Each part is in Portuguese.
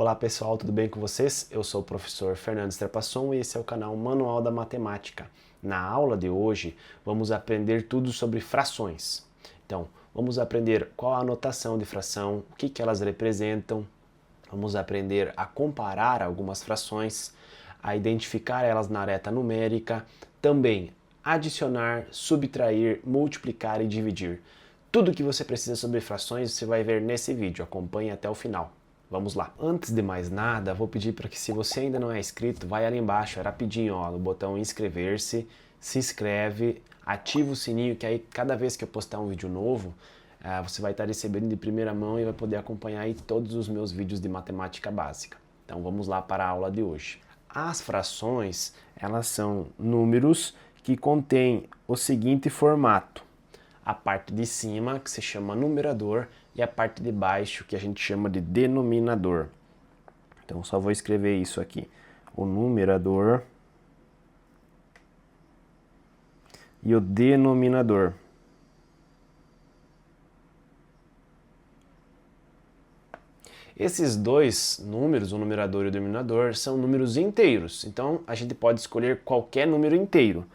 Olá pessoal, tudo bem com vocês? Eu sou o professor Fernando Trapasson e esse é o canal Manual da Matemática. Na aula de hoje vamos aprender tudo sobre frações. Então, vamos aprender qual a notação de fração, o que elas representam, vamos aprender a comparar algumas frações, a identificar elas na reta numérica, também adicionar, subtrair, multiplicar e dividir. Tudo que você precisa sobre frações você vai ver nesse vídeo, acompanhe até o final. Vamos lá. Antes de mais nada, vou pedir para que se você ainda não é inscrito, vai ali embaixo, é rapidinho, ó, no botão inscrever-se, se inscreve, ativa o sininho, que aí cada vez que eu postar um vídeo novo, você vai estar recebendo de primeira mão e vai poder acompanhar aí todos os meus vídeos de matemática básica. Então vamos lá para a aula de hoje. As frações, elas são números que contêm o seguinte formato. A parte de cima, que se chama numerador, e a parte de baixo, que a gente chama de denominador. Então, só vou escrever isso aqui. O numerador e o denominador. Esses dois números, o numerador e o denominador, são números inteiros. Então, a gente pode escolher qualquer número inteiro.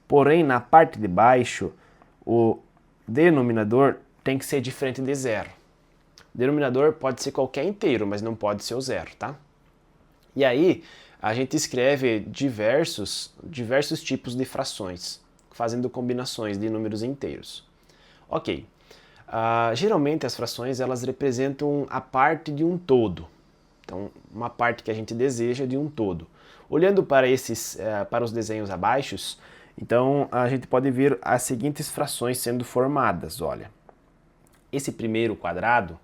Porém, na parte de baixo, o denominador tem que ser diferente de zero. Denominador pode ser qualquer inteiro, mas não pode ser o zero, tá? E aí, a gente escreve diversos tipos de frações, fazendo combinações de números inteiros. Ok. Geralmente as frações elas representam a parte de um todo. Então, uma parte que a gente deseja de um todo. Olhando para para os desenhos abaixo, então a gente pode ver as seguintes frações sendo formadas, olha. Esse primeiro quadrado,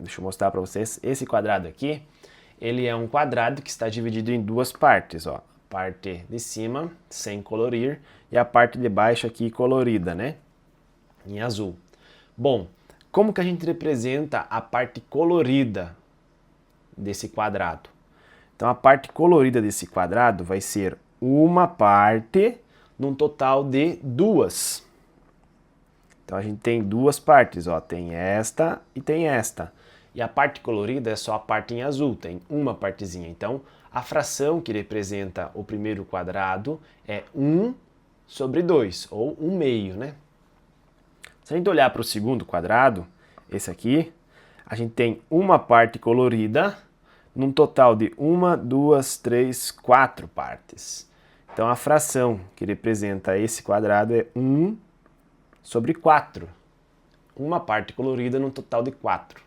deixa eu mostrar para vocês, esse quadrado aqui, ele é um quadrado que está dividido em duas partes, ó. A parte de cima, sem colorir, e a parte de baixo aqui colorida, né? Em azul. Bom, como que a gente representa a parte colorida desse quadrado? Então, a parte colorida desse quadrado vai ser uma parte num total de duas. Então, a gente tem duas partes, ó, tem esta e tem esta. E a parte colorida é só a parte em azul, tem uma partezinha. Então, a fração que representa o primeiro quadrado é 1 sobre 2, ou 1 meio, né? Se a gente olhar para o segundo quadrado, esse aqui, a gente tem uma parte colorida num total de 1, 2, 3, 4 partes. Então, a fração que representa esse quadrado é 1 sobre 4. Uma parte colorida num total de 4.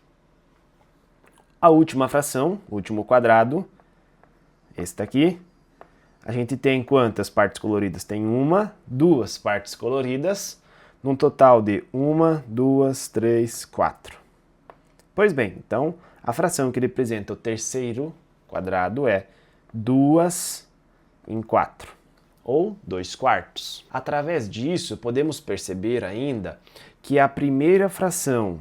A última fração, o último quadrado, esse daqui, a gente tem quantas partes coloridas? Tem uma, duas partes coloridas, num total de 1, 2, 3, 4. Pois bem, então, a fração que representa o terceiro quadrado é 2 em 4, ou 2 quartos. Através disso, podemos perceber ainda que a primeira fração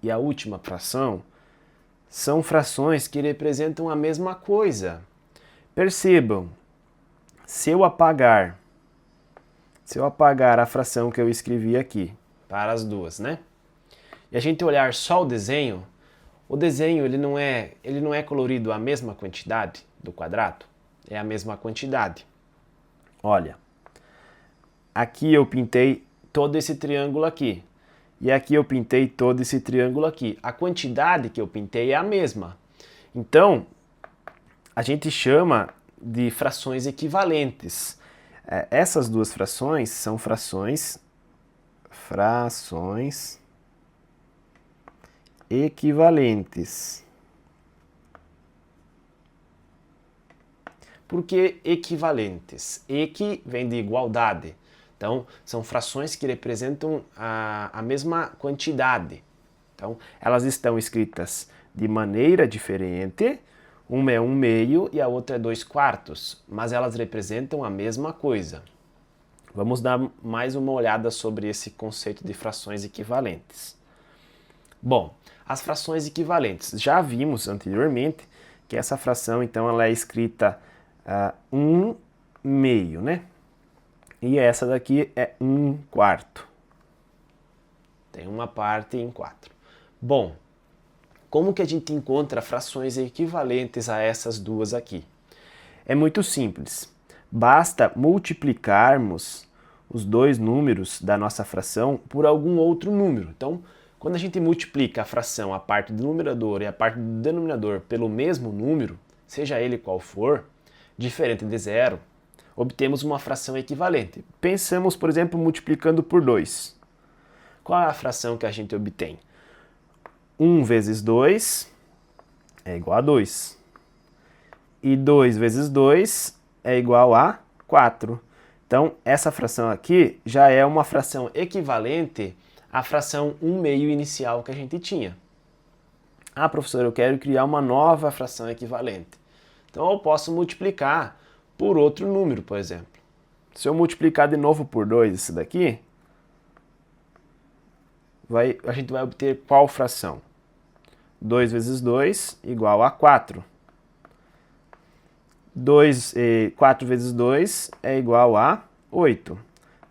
e a última fração são frações que representam a mesma coisa. Percebam, se eu apagar a fração que eu escrevi aqui, para as duas, né? E a gente olhar só o desenho ele não é colorido a mesma quantidade do quadrado? É a mesma quantidade. Olha, aqui eu pintei todo esse triângulo aqui. E aqui eu pintei todo esse triângulo aqui. A quantidade que eu pintei é a mesma. Então, a gente chama de frações equivalentes. Essas duas frações são frações equivalentes. Por que equivalentes? Equi vem de igualdade. Então, são frações que representam a mesma quantidade. Então, elas estão escritas de maneira diferente. Uma é 1 meio e a outra é 2 quartos, mas elas representam a mesma coisa. Vamos dar mais uma olhada sobre esse conceito de frações equivalentes. Bom, as frações equivalentes. Já vimos anteriormente que essa fração, então, ela é escrita 1 meio, né? E essa daqui é 1 quarto. Tem uma parte em 4. Bom, Como que a gente encontra frações equivalentes a essas duas aqui? É muito simples. Basta multiplicarmos os dois números da nossa fração por algum outro número. Então, quando a gente multiplica a fração, a parte do numerador e a parte do denominador pelo mesmo número, seja ele qual for, diferente de zero, obtemos uma fração equivalente. Pensamos, por exemplo, multiplicando por 2. Qual é a fração que a gente obtém? 1 vezes 2 é igual a 2. E 2 vezes 2 é igual a 4. Então, essa fração aqui já é uma fração equivalente à fração 1/2 inicial que a gente tinha. Ah, professor, eu quero criar uma nova fração equivalente. Então, eu posso multiplicar por outro número, por exemplo. Se eu multiplicar de novo por 2 isso daqui, a gente vai obter qual fração? 2 vezes 2 igual a 4. 4 vezes 2 é igual a 8.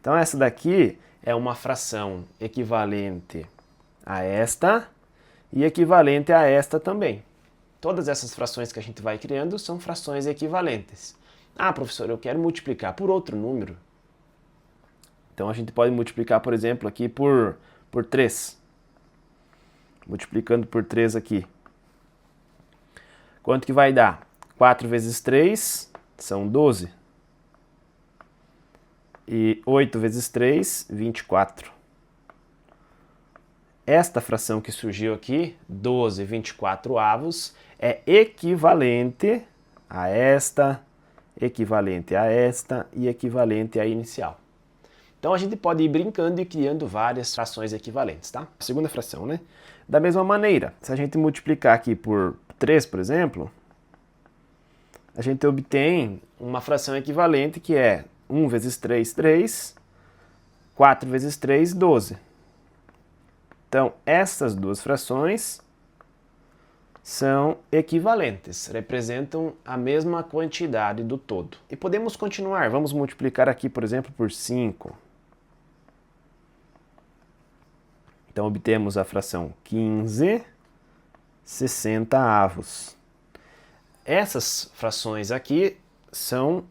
Então, essa daqui é uma fração equivalente a esta e equivalente a esta também. Todas essas frações que a gente vai criando são frações equivalentes. Ah, professor, eu quero multiplicar por outro número. Então, a gente pode multiplicar, por exemplo, aqui por 3. Multiplicando por 3 aqui. Quanto que vai dar? 4 vezes 3 são 12. E 8 vezes 3, 24. Esta fração que surgiu aqui, 12/24avos, é equivalente a esta e equivalente à inicial. Então a gente pode ir brincando e criando várias frações equivalentes, tá? A segunda fração, né? Da mesma maneira, se a gente multiplicar aqui por 3, por exemplo, a gente obtém uma fração equivalente que é 1 vezes 3, 3, 4 vezes 3, 12. Então, essas duas frações são equivalentes, representam a mesma quantidade do todo. E podemos continuar, vamos multiplicar aqui, por exemplo, por 5. Então, obtemos a fração 15/60avos. Essas frações aqui são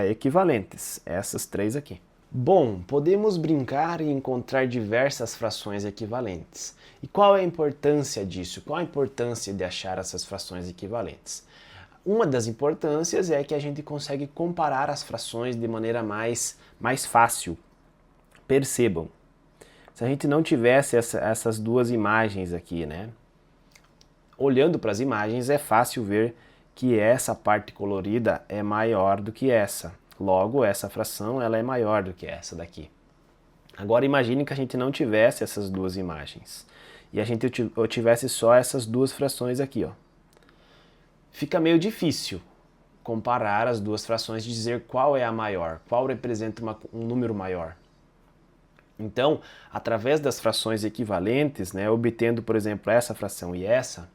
equivalentes, essas três aqui. Bom, podemos brincar e encontrar diversas frações equivalentes. E qual é a importância disso? Qual a importância de achar essas frações equivalentes? Uma das importâncias é que a gente consegue comparar as frações de maneira mais fácil. Percebam, se a gente não tivesse essas duas imagens aqui, né? Olhando para as imagens é fácil ver que essa parte colorida é maior do que essa. Logo, essa fração ela é maior do que essa daqui. Agora imagine que a gente não tivesse essas duas imagens e a gente tivesse só essas duas frações aqui, ó. Fica meio difícil comparar as duas frações e dizer qual é a maior, qual representa um número maior. Então, através das frações equivalentes, né, obtendo, por exemplo, essa fração e essa,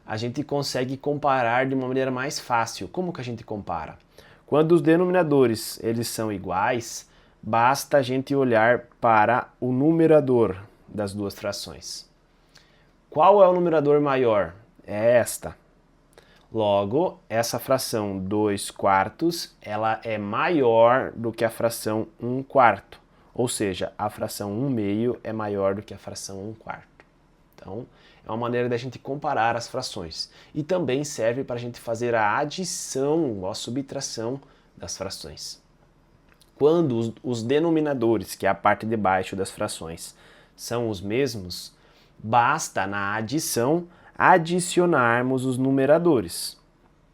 a gente consegue comparar de uma maneira mais fácil. Como que a gente compara? Quando os denominadores eles são iguais, basta a gente olhar para o numerador das duas frações. Qual é o numerador maior? É esta. Logo, essa fração 2/4, ela é maior do que a fração 1/4. Ou seja, a fração 1/2 é maior do que a fração 1/4. Então, é uma maneira da gente comparar as frações. E também serve para a gente fazer a adição ou a subtração das frações. Quando os denominadores, que é a parte de baixo das frações, são os mesmos, basta na adição adicionarmos os numeradores.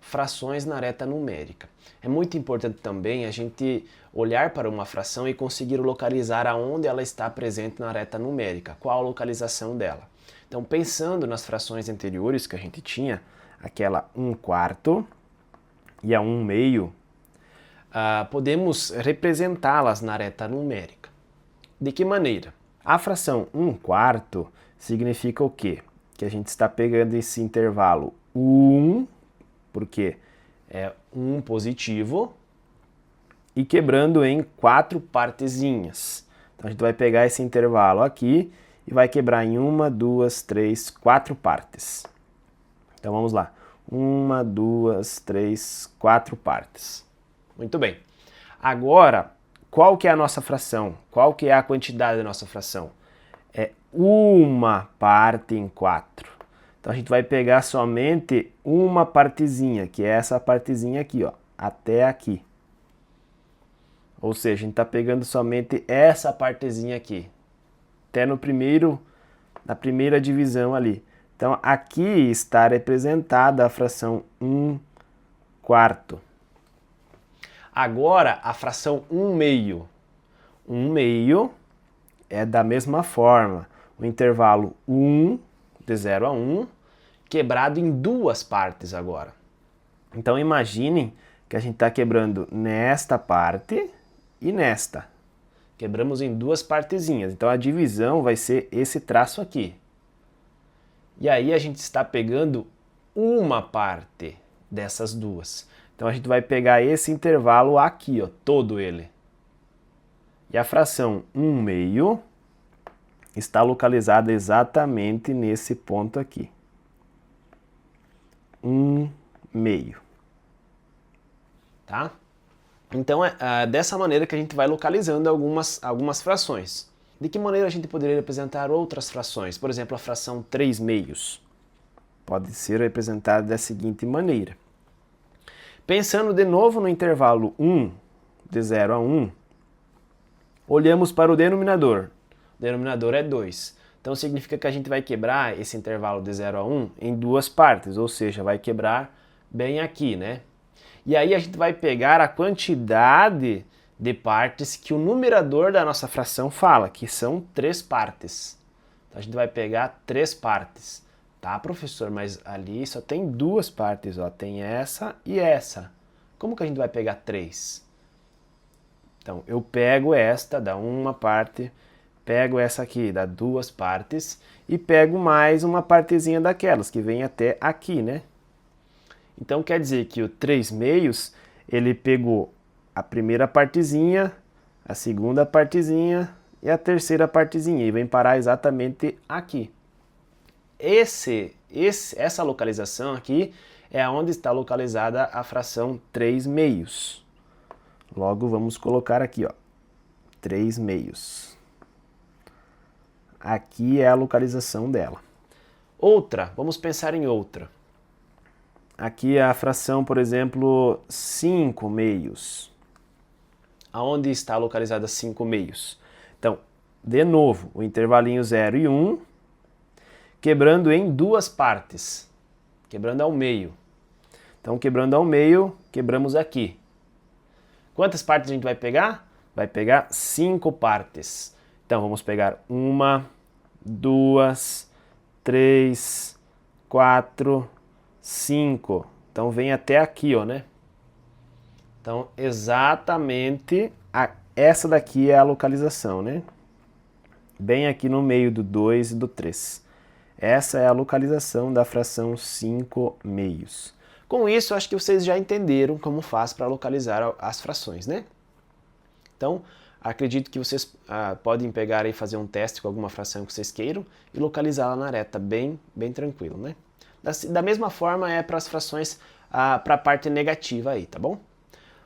Frações na reta numérica. É muito importante também a gente olhar para uma fração e conseguir localizar aonde ela está presente na reta numérica, qual a localização dela. Então, pensando nas frações anteriores que a gente tinha, aquela 1/4 e a 1/2, podemos representá-las na reta numérica. De que maneira? A fração 1/4 significa o quê? Que a gente está pegando esse intervalo 1, porque é 1 positivo, e quebrando em 4 partezinhas. Então, a gente vai pegar esse intervalo aqui e vai quebrar em 1, 2, 3, 4 partes. Então vamos lá. 1, 2, 3, 4 partes. Muito bem. Agora, qual que é a nossa fração? Qual que é a quantidade da nossa fração? É uma parte em 4. Então a gente vai pegar somente uma partezinha, que é essa partezinha aqui, ó, até aqui. Ou seja, a gente está pegando somente essa partezinha aqui, até na primeira divisão ali. Então aqui está representada a fração 1/4. Agora a fração 1/2. 1/2 é da mesma forma, o intervalo 1, de 0 a 1, quebrado em duas partes agora. Então imaginem que a gente está quebrando nesta parte e nesta. Quebramos em duas partezinhas, então a divisão vai ser esse traço aqui. E aí a gente está pegando uma parte dessas duas. Então a gente vai pegar esse intervalo aqui, ó, todo ele. E a fração 1/2 está localizada exatamente nesse ponto aqui. 1/2. Tá? Então é dessa maneira que a gente vai localizando algumas frações. De que maneira a gente poderia representar outras frações? Por exemplo, a fração 3/2 pode ser representada da seguinte maneira. Pensando de novo no intervalo 1, de 0 a 1, olhamos para o denominador. O denominador é 2. Então significa que a gente vai quebrar esse intervalo de 0 a 1 em duas partes, ou seja, vai quebrar bem aqui, né? E aí a gente vai pegar a quantidade de partes que o numerador da nossa fração fala, que são 3 partes. Então a gente vai pegar 3 partes. Tá, professor, mas ali só tem 2 partes, ó. Tem essa e essa. Como que a gente vai pegar 3? Então eu pego esta, dá uma parte, pego essa aqui, dá 2 partes, e pego mais uma partezinha daquelas, que vem até aqui, né? Então quer dizer que o 3/2, ele pegou a primeira partezinha, a segunda partezinha e a terceira partezinha, e vem parar exatamente aqui. Essa localização aqui é onde está localizada a fração 3/2. Logo vamos colocar aqui, ó, 3/2. Aqui é a localização dela. Outra, vamos pensar em outra. Aqui é a fração, por exemplo, 5/2. Aonde está localizada 5/2? Então, de novo, o intervalinho 0 e 1, quebrando em duas partes, quebrando ao meio. Então, quebrando ao meio, quebramos aqui. Quantas partes a gente vai pegar? Vai pegar 5 partes. Então, vamos pegar 1, 2, 3, 4, 5. Então vem até aqui, ó, né? Então exatamente essa daqui é a localização, né? Bem aqui no meio do 2 e do 3. Essa é a localização da fração 5/2. Com isso, acho que vocês já entenderam como faz para localizar as frações, né? Então, acredito que vocês podem pegar e fazer um teste com alguma fração que vocês queiram e localizá-la na reta bem tranquilo, né? Da mesma forma é para as frações para a parte negativa aí, tá bom?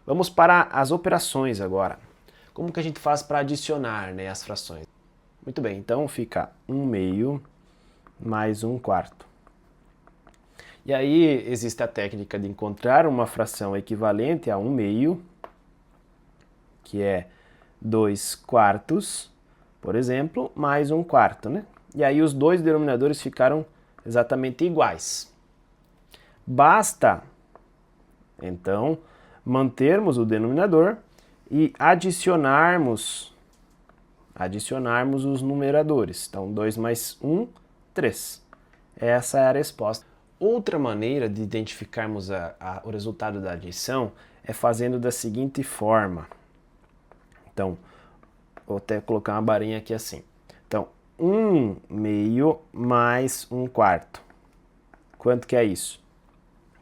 Vamos para as operações agora. Como que a gente faz para adicionar, né, as frações? Muito bem, então fica 1/2 mais 1/4. E aí existe a técnica de encontrar uma fração equivalente a 1/2, que é 2/4, por exemplo, mais 1/4, né? E aí os dois denominadores ficaram exatamente iguais. Basta, então, mantermos o denominador e adicionarmos os numeradores. Então, 2 mais 1, 3. Essa é a resposta. Outra maneira de identificarmos o resultado da adição é fazendo da seguinte forma. Então, vou até colocar uma barrinha aqui assim. Então, 1/2 mais 1/4. Quanto que é isso?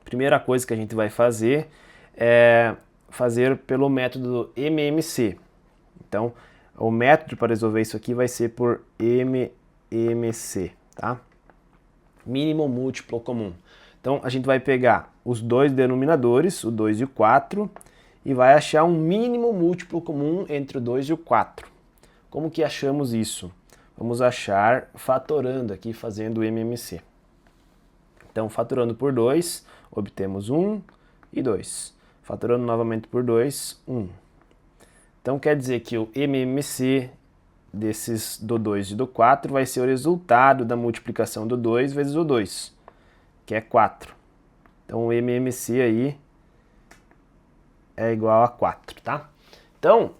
Primeira coisa que a gente vai fazer é fazer pelo método MMC. Então, o método para resolver isso aqui vai ser por MMC, tá? Mínimo múltiplo comum. Então, a gente vai pegar os dois denominadores, o 2 e o 4, e vai achar um mínimo múltiplo comum entre o 2 e o 4. Como que achamos isso? Vamos achar fatorando aqui, fazendo o MMC. Então, fatorando por 2, obtemos 1 e 2. Fatorando novamente por 2, 1. Então, quer dizer que o MMC do 2 e do 4 vai ser o resultado da multiplicação do 2 vezes o 2, que é 4. Então, o MMC aí é igual a 4, tá? Então,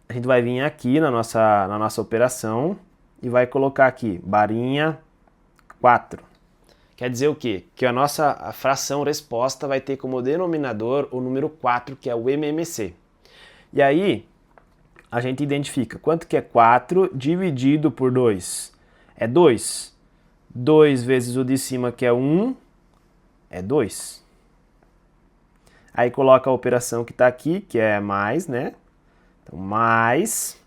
a gente vai vir aqui na nossa operação e vai colocar aqui, barinha 4. Quer dizer o quê? Que a fração resposta vai ter como denominador o número 4, que é o MMC. E aí, a gente identifica quanto que é 4 dividido por 2. É 2. 2 vezes o de cima, que é 1, é 2. Aí coloca a operação que está aqui, que é mais, né? Então, mais.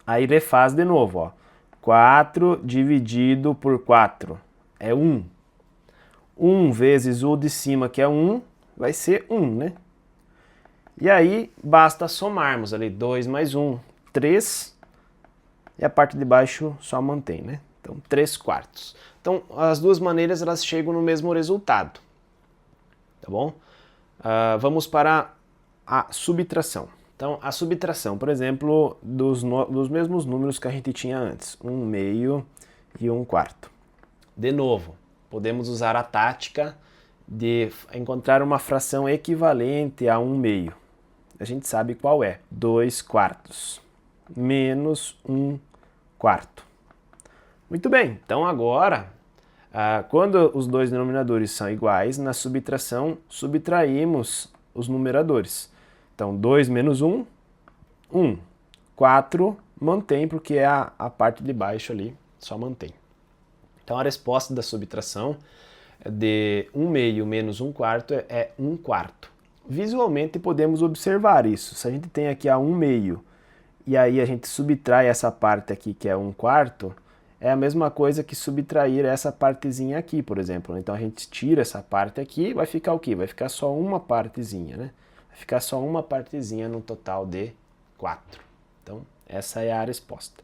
Aí refaz de novo, ó. 4 dividido por 4 é 1. 1 vezes o de cima, que é 1, vai ser 1, né? E aí, basta somarmos ali 2 mais 1, 3, e a parte de baixo só mantém, né? Então, 3 quartos. Então, as duas maneiras, elas chegam no mesmo resultado, tá bom? Vamos para a subtração. Então, a subtração, por exemplo, dos mesmos números que a gente tinha antes, 1 meio e 1 quarto. De novo, podemos usar a tática de encontrar uma fração equivalente a 1 meio. A gente sabe qual é, 2 quartos, menos 1 quarto. Muito bem, então agora, quando os dois denominadores são iguais, na subtração, subtraímos os numeradores. Então, 2 menos 1, 1. 4 mantém, porque é a parte de baixo ali, só mantém. Então, a resposta da subtração de 1 meio menos 1 quarto é 1 quarto. Visualmente podemos observar isso. Se a gente tem aqui a 1 meio e aí a gente subtrai essa parte aqui que é 1 quarto, é a mesma coisa que subtrair essa partezinha aqui, por exemplo. Então a gente tira essa parte aqui, vai ficar o quê? Vai ficar só uma partezinha, né? Vai ficar só uma partezinha no total de 4. Então essa é a resposta.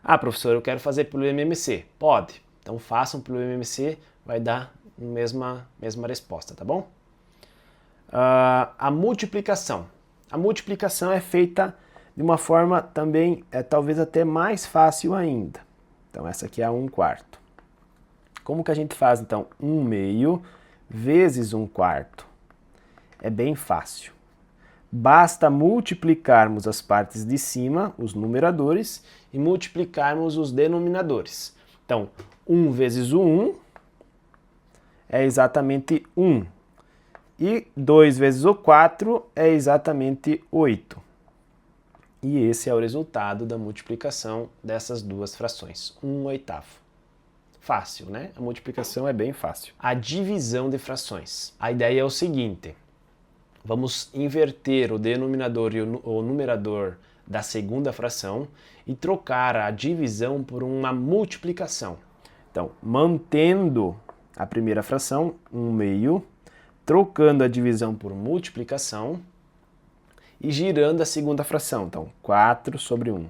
Ah, professor, eu quero fazer pelo MMC. Pode. Então façam pelo MMC, vai dar a mesma resposta, tá bom? A multiplicação. A multiplicação é feita de uma forma também, talvez até mais fácil ainda. Então, essa aqui é a 1 quarto. Como que a gente faz, então? 1 meio vezes 1 quarto. É bem fácil. Basta multiplicarmos as partes de cima, os numeradores, e multiplicarmos os denominadores. Então, 1 vezes o 1 é exatamente 1. E 2 vezes o 4 é exatamente 8. E esse é o resultado da multiplicação dessas duas frações, 1/8. Fácil, né? A multiplicação é bem fácil. A divisão de frações. A ideia é o seguinte, vamos inverter o denominador e o numerador da segunda fração e trocar a divisão por uma multiplicação. Então, mantendo a primeira fração, 1 meio, trocando a divisão por multiplicação e girando a segunda fração. Então, 4 sobre 1.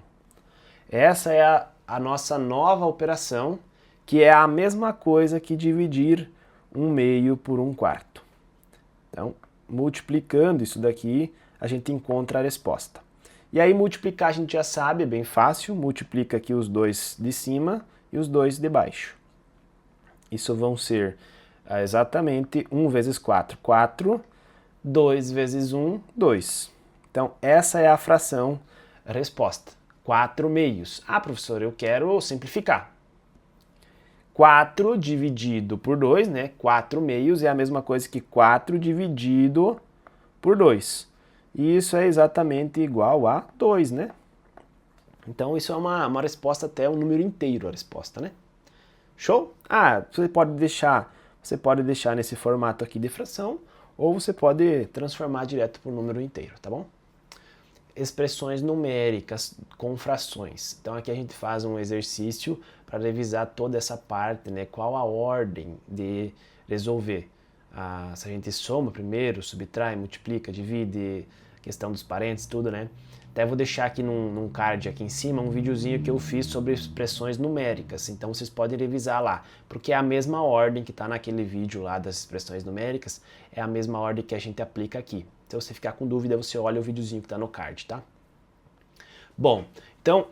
Essa é a nossa nova operação, que é a mesma coisa que dividir 1 meio por 1 quarto. Então, multiplicando isso daqui, a gente encontra a resposta. E aí, multiplicar a gente já sabe, é bem fácil. Multiplica aqui os dois de cima e os dois de baixo. Isso vão ser exatamente 1 vezes 4, 4. 2 vezes 1, 2. Então, essa é a fração resposta. 4 meios. Ah, professor, eu quero simplificar. 4 dividido por 2, né? 4 meios é a mesma coisa que 4 dividido por 2. E isso é exatamente igual a 2, né? Então, isso é uma resposta até um número inteiro, a resposta, né? Show? Ah, você pode deixar nesse formato aqui de fração, ou você pode transformar direto para o número inteiro, tá bom? expressões numéricas com frações. Então aqui a gente faz um exercício para revisar toda essa parte, né? Qual a ordem de resolver. Se a gente soma primeiro, subtrai, multiplica, divide, questão dos parênteses, tudo, né? Até vou deixar aqui num card aqui em cima um videozinho que eu fiz sobre expressões numéricas, então vocês podem revisar lá, porque é a mesma ordem que está naquele vídeo lá das expressões numéricas, é a mesma ordem que a gente aplica aqui. Se você ficar com dúvida, você olha o videozinho que está no card, tá? Bom, então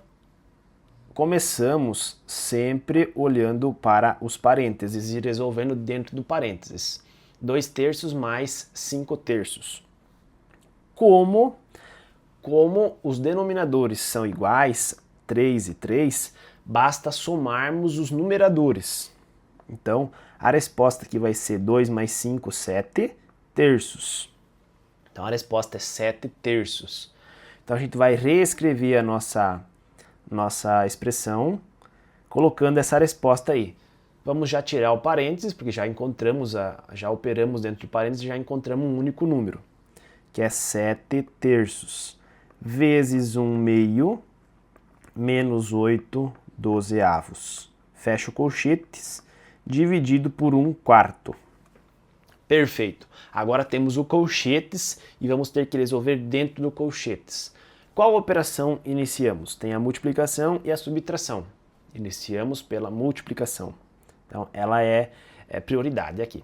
começamos sempre olhando para os parênteses e resolvendo dentro do parênteses. 2/3 mais 5/3. Como os denominadores são iguais, 3 e 3, basta somarmos os numeradores. Então, a resposta aqui vai ser 2 mais 5, 7/3. Então, a resposta é 7/3. Então, a gente vai reescrever a nossa expressão, colocando essa resposta aí. Vamos já tirar o parênteses, porque já operamos dentro do parênteses e já encontramos um único número, que é 7/3, vezes 1/2, menos 8/12. Fecha o colchetes, dividido por 1/4. Perfeito. Agora temos o colchetes e vamos ter que resolver dentro do colchetes. Qual operação iniciamos? Tem a multiplicação e a subtração. Iniciamos pela multiplicação. Então, ela é prioridade aqui.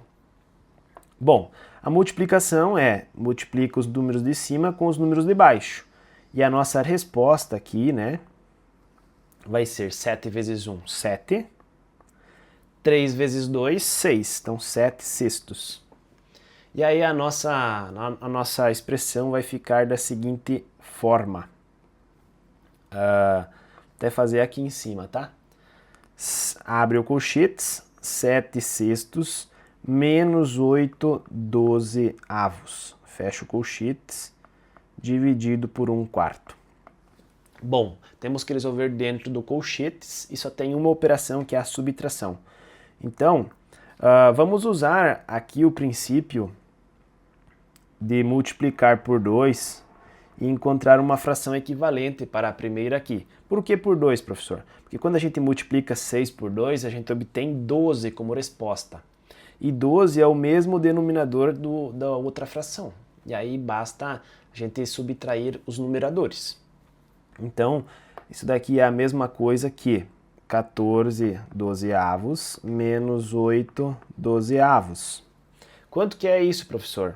Bom, a multiplicação multiplica os números de cima com os números de baixo. E a nossa resposta aqui, né, vai ser 7 vezes 1, 7. 3 vezes 2, 6. Então, 7/6. E aí a nossa expressão vai ficar da seguinte forma. Até fazer aqui em cima, tá? Abre o colchetes, 7/6 menos 8/12. Fecha o colchetes, dividido por 1/4. Bom, temos que resolver dentro do colchetes e só tem uma operação, que é a subtração. Então, vamos usar aqui o princípio de multiplicar por 2 e encontrar uma fração equivalente para a primeira aqui. Por que por 2, professor? Porque quando a gente multiplica 6 por 2, a gente obtém 12 como resposta. E 12 é o mesmo denominador da outra fração. E aí basta a gente subtrair os numeradores. Então, isso daqui é a mesma coisa que 14/12 menos 8/12. Quanto que é isso, professor?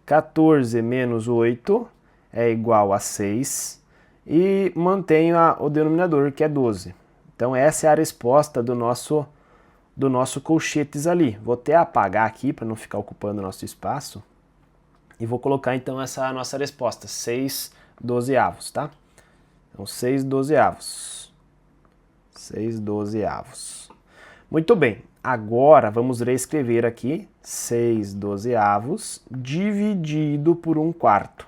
14 menos 8 é igual a 6 e mantenho o denominador, que é 12. Então, essa é a resposta do nosso colchetes ali. Vou até apagar aqui para não ficar ocupando o nosso espaço. E vou colocar então essa nossa resposta, 6/12, tá? Então, 6/12. 6/12. Muito bem, agora vamos reescrever aqui 6/12 dividido por 1/4.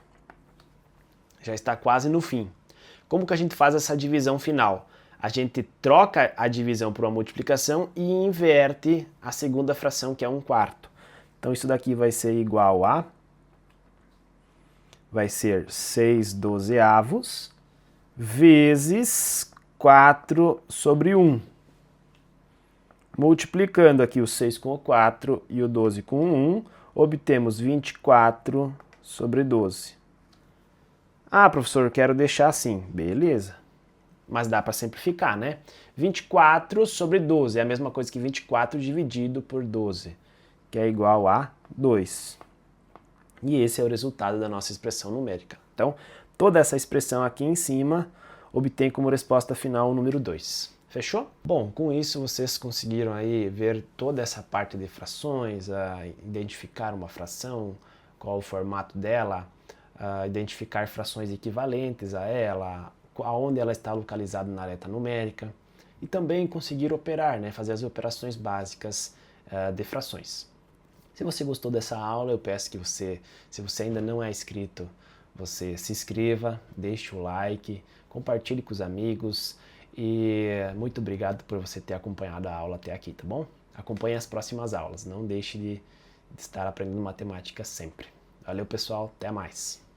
Já está quase no fim. Como que a gente faz essa divisão final? A gente troca a divisão por uma multiplicação e inverte a segunda fração, que é 1/4. Então isso daqui vai ser igual a... vai ser 6/12 vezes 4/1. Multiplicando aqui o 6 com o 4 e o 12 com o 1, obtemos 24/12. Ah, professor, eu quero deixar assim. Beleza. Mas dá para simplificar, né? 24/12 é a mesma coisa que 24 dividido por 12, que é igual a 2. E esse é o resultado da nossa expressão numérica. Então, toda essa expressão aqui em cima obtém como resposta final o número 2. Fechou? Bom, com isso vocês conseguiram aí ver toda essa parte de frações, identificar uma fração, qual o formato dela, identificar frações equivalentes a ela, aonde ela está localizada na letra numérica, e também conseguir operar, né, fazer as operações básicas de frações. Se você gostou dessa aula, eu peço que você, se você ainda não é inscrito, você se inscreva, deixe o like, compartilhe com os amigos e muito obrigado por você ter acompanhado a aula até aqui, tá bom? Acompanhe as próximas aulas, não deixe de estar aprendendo matemática sempre. Valeu, pessoal, até mais!